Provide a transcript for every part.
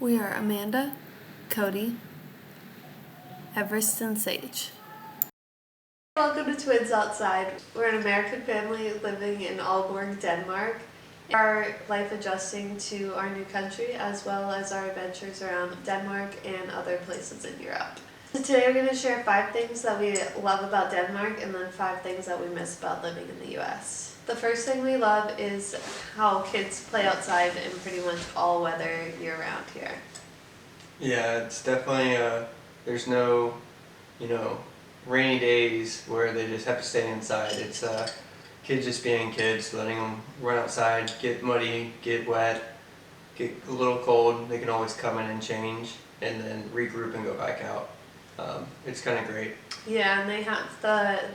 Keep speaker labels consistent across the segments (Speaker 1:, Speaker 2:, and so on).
Speaker 1: We are Amanda, Cody, Everest, and Sage.
Speaker 2: Welcome to Twins Outside. We're an American family living in Aalborg, Denmark. Our life adjusting to our new country, as well as our adventures around Denmark and other places in Europe. So today we're going to share 5 things that we love about Denmark and then 5 things that we miss about living in the US. The first thing we love is how kids play outside in pretty much all weather year-round here.
Speaker 3: Yeah, it's definitely, there's no, rainy days where they just have to stay inside. It's kids just being kids, letting them run outside, get muddy, get wet, get a little cold. They can always come in and change and then regroup and go back out. It's kind of great.
Speaker 2: Yeah, and they have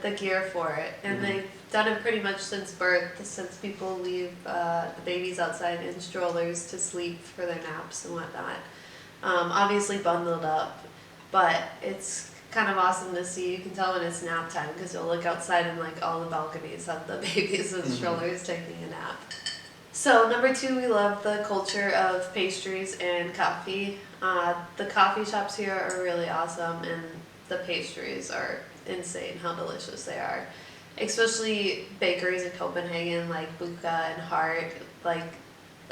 Speaker 2: the gear for it, and they've done it pretty much since birth, since people leave the babies outside in strollers to sleep for their naps and whatnot. Obviously bundled up, but it's kind of awesome to see. You can tell when it's nap time because you'll look outside and like all the balconies have the babies in strollers taking a nap. So number 2, we love the culture of pastries and coffee. The coffee shops here are really awesome, and the pastries are insane how delicious they are. Especially bakeries in Copenhagen like Buka and Hart. Like,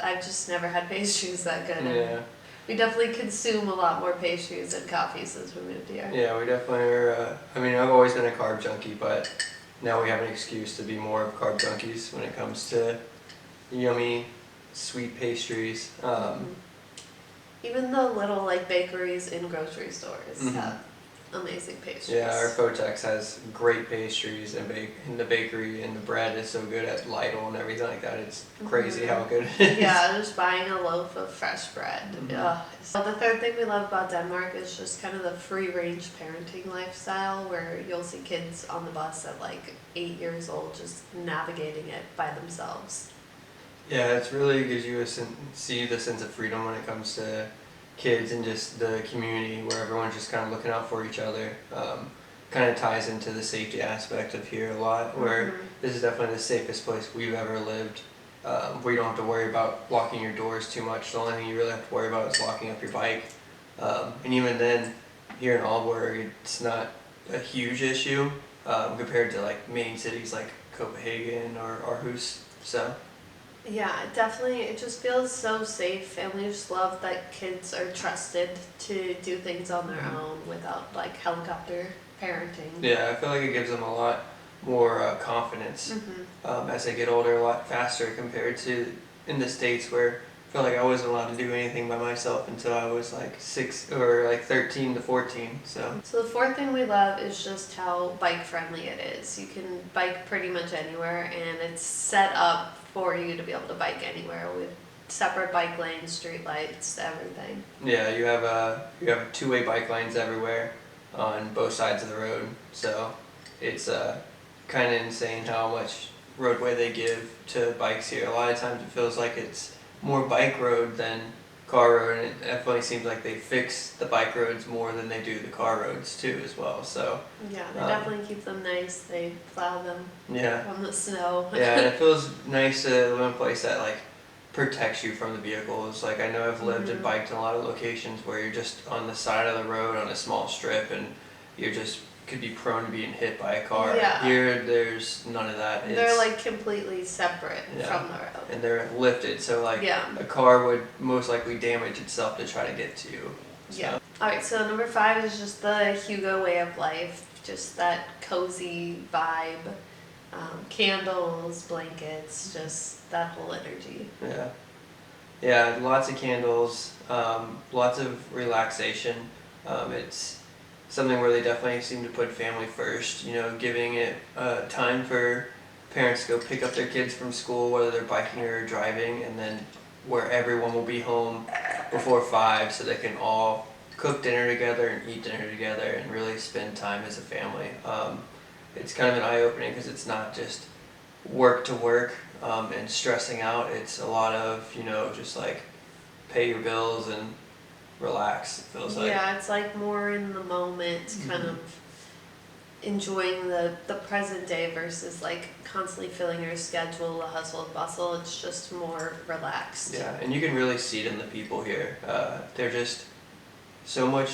Speaker 2: I've just never had pastries that good.
Speaker 3: Yeah.
Speaker 2: We definitely consume a lot more pastries and coffee since we moved here.
Speaker 3: Yeah, we definitely are. I've always been a carb junkie, but now we have an excuse to be more of carb junkies when it comes to yummy, sweet pastries.
Speaker 2: Even the little like bakeries in grocery stores have amazing pastries.
Speaker 3: Yeah, our Fotex has great pastries and in the bakery, and the bread is so good at Lidl and everything like that. It's crazy how good it is.
Speaker 2: Yeah, just buying a loaf of fresh bread. So the third thing we love about Denmark is just kind of the free-range parenting lifestyle, where you'll see kids on the bus at like 8 years old just navigating it by themselves.
Speaker 3: Yeah, it's really gives you see the sense of freedom when it comes to kids and just the community where everyone's just kind of looking out for each other. Kind of ties into the safety aspect of here a lot, where this is definitely the safest place we've ever lived, where you don't have to worry about locking your doors too much. The only thing you really have to worry about is locking up your bike. And even then, here in Aalborg, it's not a huge issue compared to like main cities like Copenhagen or Aarhus. So.
Speaker 2: Yeah, definitely. It just feels so safe, and we just love that kids are trusted to do things on their own without like helicopter parenting.
Speaker 3: Yeah, I feel like it gives them a lot more confidence as they get older, a lot faster compared to in the States, where I feel like I wasn't allowed to do anything by myself until I was like 13 to 14. So
Speaker 2: the fourth thing we love is just how bike friendly it is. You can bike pretty much anywhere, and it's set up for you to be able to bike anywhere with separate bike lanes, street lights, everything.
Speaker 3: Yeah, you have 2-way bike lanes everywhere on both sides of the road. So it's kind of insane how much roadway they give to bikes here. A lot of times it feels like it's more bike road than car road, and it definitely seems like they fix the bike roads more than they do the car roads too as well. So
Speaker 2: yeah, they definitely keep them nice. They plow them from the snow.
Speaker 3: Yeah, and it feels nice to live in a place that like protects you from the vehicles. Like, I know I've lived and biked in a lot of locations where you're just on the side of the road on a small strip, and you're just could be prone to being hit by a car.
Speaker 2: Yeah.
Speaker 3: Here, there's none of that.
Speaker 2: They're like completely separate from the road.
Speaker 3: And they're lifted, so like a car would most likely damage itself to try to get to you. So.
Speaker 2: Yeah. Alright, so number 5 is just the Hygge way of life. Just that cozy vibe. Candles, blankets, just that whole energy.
Speaker 3: Yeah. Yeah, lots of candles, lots of relaxation. It's something where they definitely seem to put family first, giving it time for parents to go pick up their kids from school, whether they're biking or driving, and then where everyone will be home before 5 so they can all cook dinner together and eat dinner together and really spend time as a family. It's kind of an eye-opening because it's not just work to work and stressing out. It's a lot of, just like pay your bills and relax, it feels like.
Speaker 2: Yeah, it's like more in the moment kind of enjoying the present day versus like constantly filling your schedule, the hustle and bustle. It's just more relaxed.
Speaker 3: Yeah, and you can really see it in the people here. They're just so much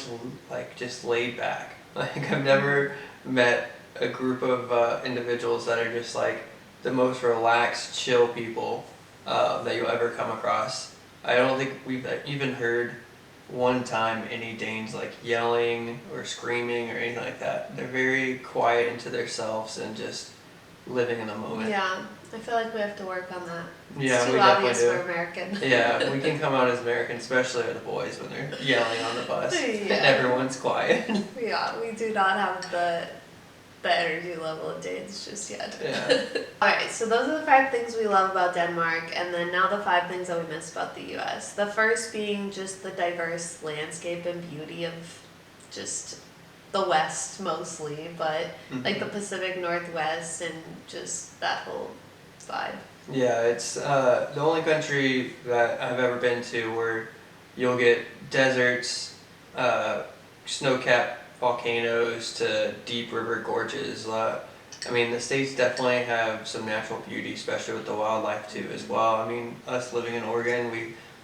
Speaker 3: like just laid back. Like I've never met a group of individuals that are just like the most relaxed, chill people that you'll ever come across. I don't think we've even heard one time any Danes like yelling or screaming or anything like that. They're very quiet into themselves and just living in the moment.
Speaker 2: Yeah, I feel like we have to work on that.
Speaker 3: Yeah,
Speaker 2: it's
Speaker 3: we
Speaker 2: too obvious
Speaker 3: definitely
Speaker 2: we're American.
Speaker 3: Yeah, we can come out as American, especially with the boys when they're yelling on the bus and
Speaker 2: Yeah.
Speaker 3: everyone's quiet.
Speaker 2: Yeah, we do not have the energy level of Danes just yet.
Speaker 3: Yeah.
Speaker 2: Alright, so those are the 5 things we love about Denmark, and then now the 5 things that we miss about the US. The first being just the diverse landscape and beauty of just the West mostly, but like the Pacific Northwest and just that whole vibe.
Speaker 3: Yeah, it's the only country that I've ever been to where you'll get deserts, snow-capped volcanoes to deep river gorges. I mean, the States definitely have some natural beauty, especially with the wildlife too as well. I mean, us living in Oregon,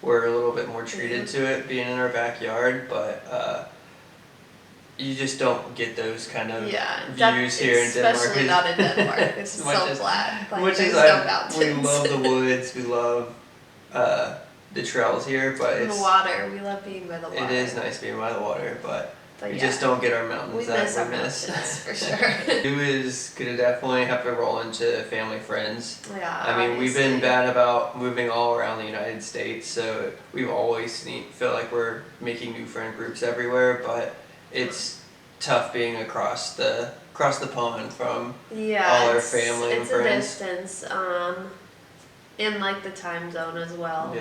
Speaker 3: we're a little bit more treated to it being in our backyard, but you just don't get those kind of views here in Denmark.
Speaker 2: Especially not in Denmark. It's so flat. Like,
Speaker 3: Much
Speaker 2: there's
Speaker 3: as
Speaker 2: no mountains.
Speaker 3: we love the woods, we love the trails here, but
Speaker 2: the water. We love being by the water.
Speaker 3: it is nice being by the water, but we
Speaker 2: yeah,
Speaker 3: just don't get our mountains
Speaker 2: we
Speaker 3: that
Speaker 2: miss
Speaker 3: we
Speaker 2: our
Speaker 3: miss.
Speaker 2: mountains for sure.
Speaker 3: Who is gonna definitely have to roll into family friends.
Speaker 2: Yeah,
Speaker 3: I mean, we've
Speaker 2: obviously.
Speaker 3: been bad about moving all around the United States, so we've always feel like we're making new friend groups everywhere, but it's tough being across the pond from all our family and friends.
Speaker 2: It's a distance, and like the time zone as well.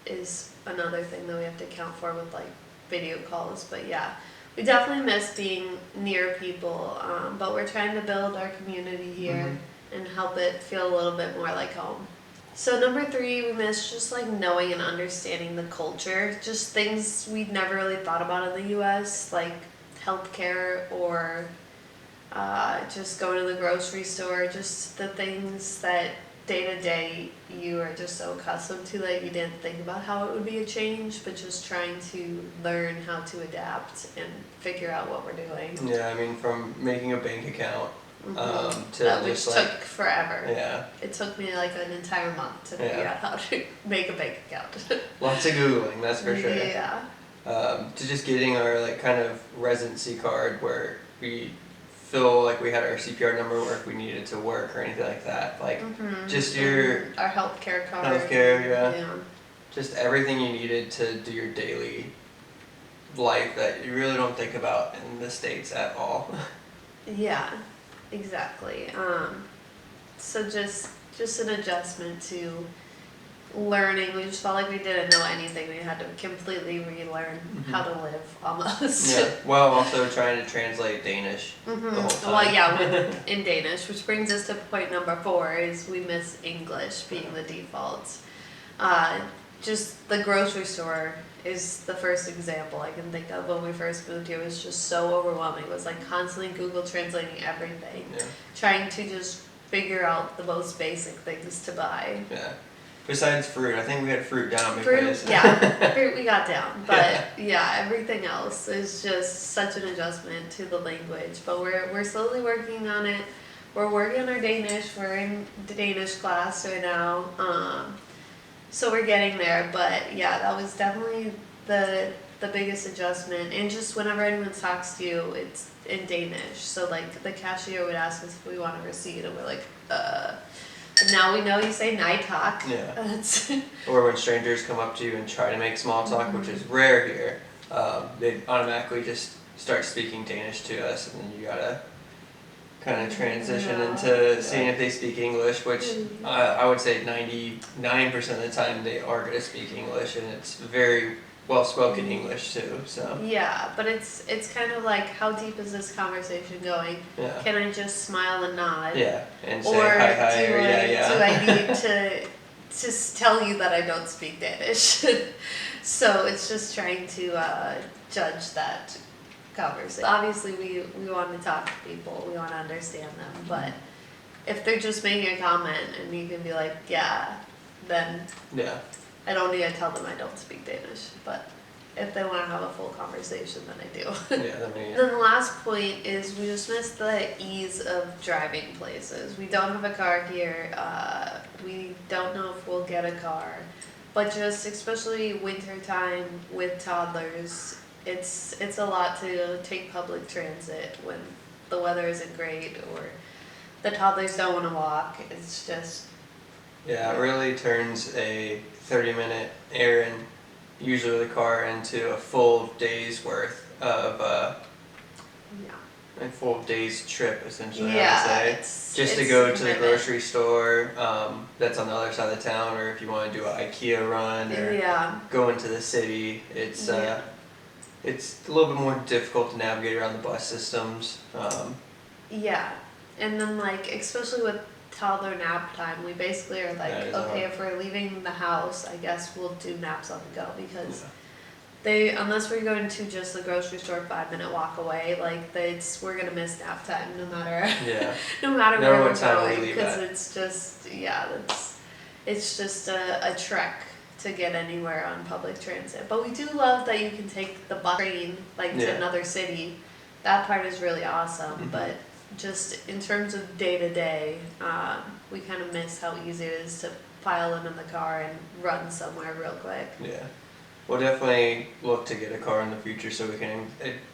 Speaker 2: Is another thing that we have to account for with like video calls. But yeah, we definitely miss being near people, but we're trying to build our community here and help it feel a little bit more like home. So number 3, we miss just like knowing and understanding the culture, just things we'd never really thought about in the US, like healthcare or just going to the grocery store, just the things that day to day you are just so accustomed to that you didn't think about how it would be a change, but just trying to learn how to adapt and figure out what we're doing.
Speaker 3: Yeah, I mean, from making a bank account to
Speaker 2: That which
Speaker 3: just like
Speaker 2: took forever.
Speaker 3: Yeah.
Speaker 2: It took me like an entire month to figure out how to make a bank account.
Speaker 3: Lots of Googling, that's for sure.
Speaker 2: Yeah.
Speaker 3: To just getting our like kind of residency card where we feel like we had our CPR number or if we needed to work or anything like that. Like just your
Speaker 2: our healthcare card.
Speaker 3: Healthcare, yeah. Just everything you needed to do your daily life that you really don't think about in the States at all.
Speaker 2: Yeah, exactly. So just an adjustment to learning. We just felt like we didn't know anything. We had to completely relearn how to live almost.
Speaker 3: Yeah. Well, also trying to translate Danish the whole time.
Speaker 2: Well, yeah, in Danish, which brings us to point number 4 is we miss English being the default. Just the grocery store is the first example I can think of when we first moved here. It was just so overwhelming. It was like constantly Google translating everything, trying to just figure out the most basic things to buy.
Speaker 3: Yeah. Besides fruit, I think we had fruit down
Speaker 2: because... fruit we got down. But everything else is just such an adjustment to the language. But we're slowly working on it. We're working on our Danish. We're in the Danish class right now. So we're getting there. But yeah, that was definitely the biggest adjustment. And just whenever anyone talks to you, it's in Danish. So like the cashier would ask us if we want a receipt, and we're like, now we know you say night talk.
Speaker 3: Yeah. Or when strangers come up to you and try to make small talk, which is rare here, they automatically just start speaking Danish to us, and then you gotta kind of transition into seeing if they speak English, which I would say 99% of the time they are gonna speak English, and it's very well-spoken English too. So
Speaker 2: yeah, but it's kind of like, how deep is this conversation going?
Speaker 3: Yeah.
Speaker 2: Can I just smile and nod?
Speaker 3: Yeah, and say hi or yeah.
Speaker 2: Do I need to just tell you that I don't speak Danish? So it's just trying to judge that conversation. Obviously, we want to talk to people, we want to understand them, but if they're just making a comment and you can be like, yeah, then
Speaker 3: Yeah.
Speaker 2: I don't need to tell them I don't speak Danish. But if they want to have a full conversation, then I do.
Speaker 3: Yeah, I mean,
Speaker 2: Then the last point is we just miss the ease of driving places. We don't have a car here. We don't know if we'll get a car. But just especially winter time with toddlers, it's a lot to take public transit when the weather isn't great or the toddlers don't want to walk. It's just
Speaker 3: yeah, it really turns a 30-minute errand, usually with a car, into a full day's worth of
Speaker 2: yeah.
Speaker 3: a full day's trip, essentially. I would
Speaker 2: Yeah,
Speaker 3: say.
Speaker 2: it's
Speaker 3: Just to
Speaker 2: it's
Speaker 3: go to the
Speaker 2: commitment.
Speaker 3: grocery store, that's on the other side of the town, or if you want to do an IKEA run or
Speaker 2: Yeah.
Speaker 3: go into the city, it's
Speaker 2: Yeah.
Speaker 3: it's a little bit more difficult to navigate around the bus systems.
Speaker 2: Yeah, and then like especially with toddler nap time, we basically are like,
Speaker 3: That is
Speaker 2: okay,
Speaker 3: hard.
Speaker 2: if we're leaving the house, I guess we'll do naps on the go because
Speaker 3: Yeah.
Speaker 2: they, unless we're going to just the grocery store 5-minute walk away, like we're gonna miss nap time no matter
Speaker 3: Yeah.
Speaker 2: no matter
Speaker 3: No
Speaker 2: where
Speaker 3: what
Speaker 2: we're
Speaker 3: time we
Speaker 2: going
Speaker 3: leave
Speaker 2: because
Speaker 3: at.
Speaker 2: it's just it's just a trek to get anywhere on public transit. But we do love that you can take the bus train like to
Speaker 3: Yeah.
Speaker 2: another city. That part is really awesome,
Speaker 3: Mhm.
Speaker 2: but just in terms of day to day, we kind of miss how easy it is to pile in the car and run somewhere real quick.
Speaker 3: Yeah. We'll definitely look to get a car in the future so we can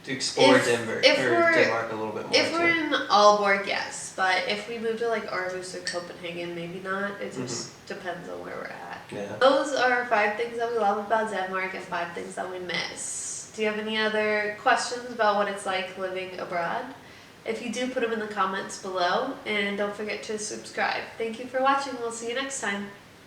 Speaker 3: explore
Speaker 2: If
Speaker 3: Denver
Speaker 2: if
Speaker 3: or
Speaker 2: we're
Speaker 3: Denmark a little bit more.
Speaker 2: if we're
Speaker 3: too.
Speaker 2: in Aalborg, yes, but if we move to like Aarhus or Copenhagen, maybe not. It just depends on where we're at.
Speaker 3: Yeah.
Speaker 2: Those are 5 things that we love about Denmark and 5 things that we miss. Do you have any other questions about what it's like living abroad? If you do, put them in the comments below, and don't forget to subscribe. Thank you for watching. We'll see you next time.